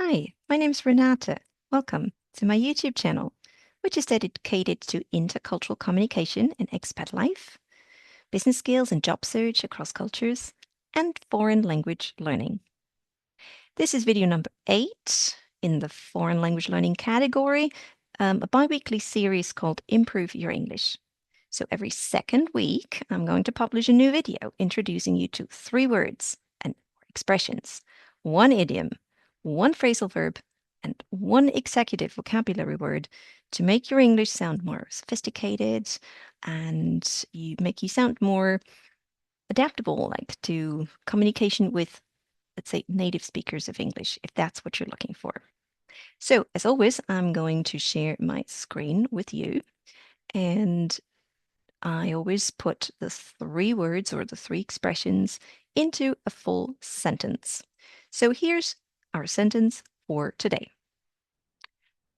Hi, my name's Renata. Welcome to my YouTube channel, which is dedicated to intercultural communication and expat life, business skills and job search across cultures, and foreign language learning. This is video number 8 in the foreign language learning category, a bi-weekly series called Improve Your English. So every second week, I'm going to publish a new video introducing you to 3 words and expressions, 1 idiom, 1 phrasal verb, and 1 executive vocabulary word to make your English sound more sophisticated and make you sound more adaptable, like to communication with, let's say, native speakers of English, if that's what you're looking for. So, as always, I'm going to share my screen with you, and I always put the 3 words or the 3 expressions into a full sentence. So here's our sentence for today.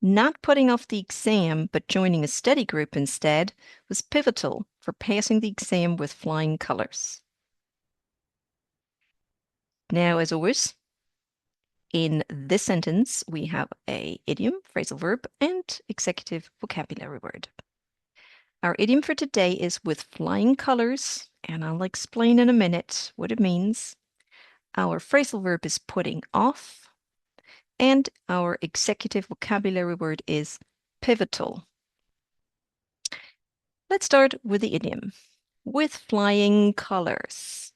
Not putting off the exam, but joining a study group instead was pivotal for passing the exam with flying colors. Now, as always, in this sentence, we have an idiom, phrasal verb, and executive vocabulary word. Our idiom for today is with flying colors, and I'll explain in a minute what it means. Our phrasal verb is putting off, and our executive vocabulary word is pivotal. Let's start with the idiom. With flying colors.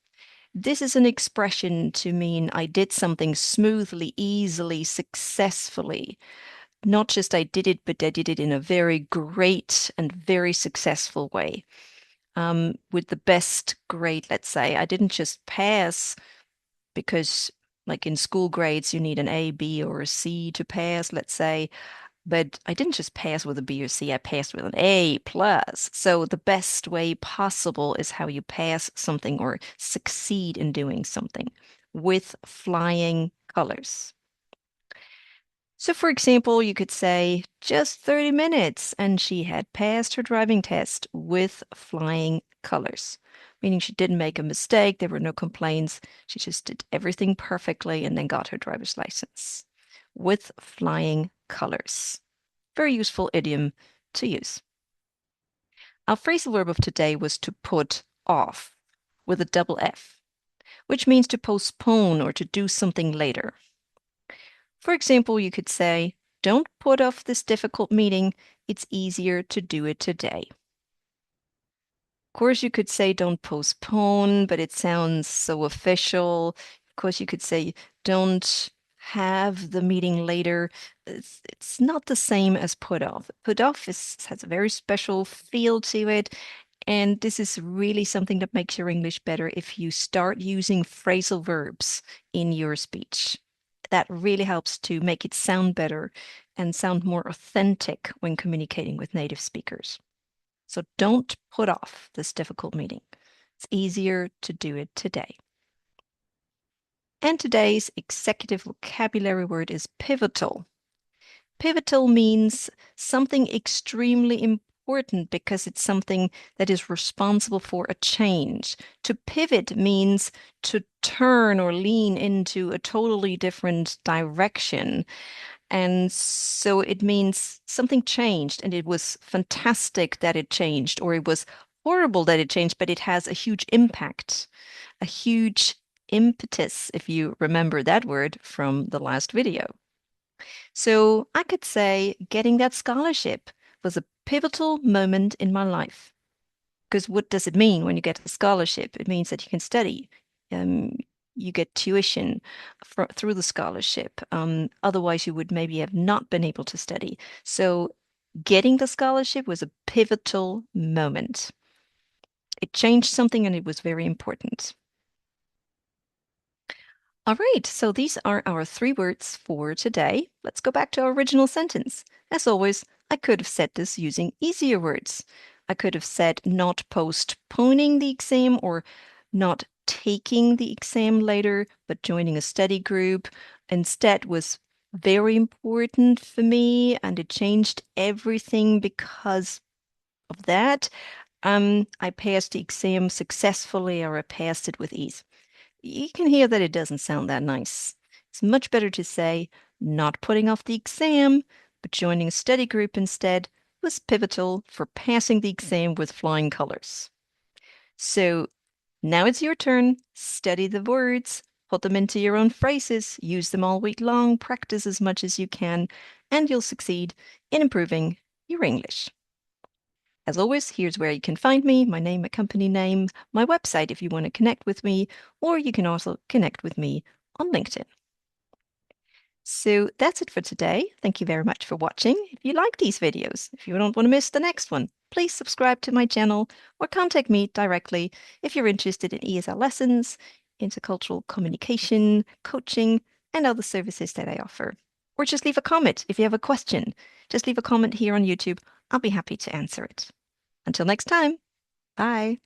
This is an expression to mean I did something smoothly, easily, successfully. Not just I did it, but I did it in a very great and very successful way. With the best grade, let's say. I didn't just pass because, like in school grades, you need an A, B, or a C to pass, let's say. But I didn't just pass with a B or C, I passed with an A plus. So the best way possible is how you pass something or succeed in doing something with flying colors. So for example, you could say just 30 minutes and she had passed her driving test with flying colors, meaning she didn't make a mistake, there were no complaints, she just did everything perfectly and then got her driver's license with flying colors. Very useful idiom to use. Our phrasal verb of today was to put off with a double F, which means to postpone or to do something later. For example, you could say, don't put off this difficult meeting. It's easier to do it today. Of course, you could say don't postpone, but it sounds so official. Of course, you could say don't have the meeting later. It's not the same as put off. Put off has a very special feel to it. And this is really something that makes your English better if you start using phrasal verbs in your speech. That really helps to make it sound better and sound more authentic when communicating with native speakers. So don't put off this difficult meeting. It's easier to do it today. And today's executive vocabulary word is pivotal. Pivotal means something extremely important because it's something that is responsible for a change. To pivot means to turn or lean into a totally different direction. And so it means something changed and it was fantastic that it changed, or it was horrible that it changed, but it has a huge impact, a huge impetus, if you remember that word from the last video. So I could say getting that scholarship was a pivotal moment in my life. Because what does it mean when you get a scholarship? It means that you can study. Um, you get tuition through the scholarship. Otherwise, you would maybe have not been able to study. So getting the scholarship was a pivotal moment. It changed something and it was very important. All right, so these are our 3 words for today. Let's go back to our original sentence. As always, I could have said this using easier words. I could have said not postponing the exam or not taking the exam later, but joining a study group instead was very important for me and it changed everything because of that. I passed the exam successfully or I passed it with ease. You can hear that it doesn't sound that nice. It's much better to say, Not putting off the exam, but joining a study group instead was pivotal for passing the exam with flying colors. So now it's your turn. Study the words, put them into your own phrases, use them all week long, practice as much as you can, and you'll succeed in improving your English. As always, here's where you can find me, my name, my company name, my website if you want to connect with me, or you can also connect with me on LinkedIn. So that's it for today. Thank you very much for watching. If you like these videos, if you don't want to miss the next one, please subscribe to my channel or contact me directly if you're interested in ESL lessons, intercultural communication, coaching, and other services that I offer. Or just leave a comment if you have a question. Just leave a comment here on YouTube. I'll be happy to answer it. Until next time, bye.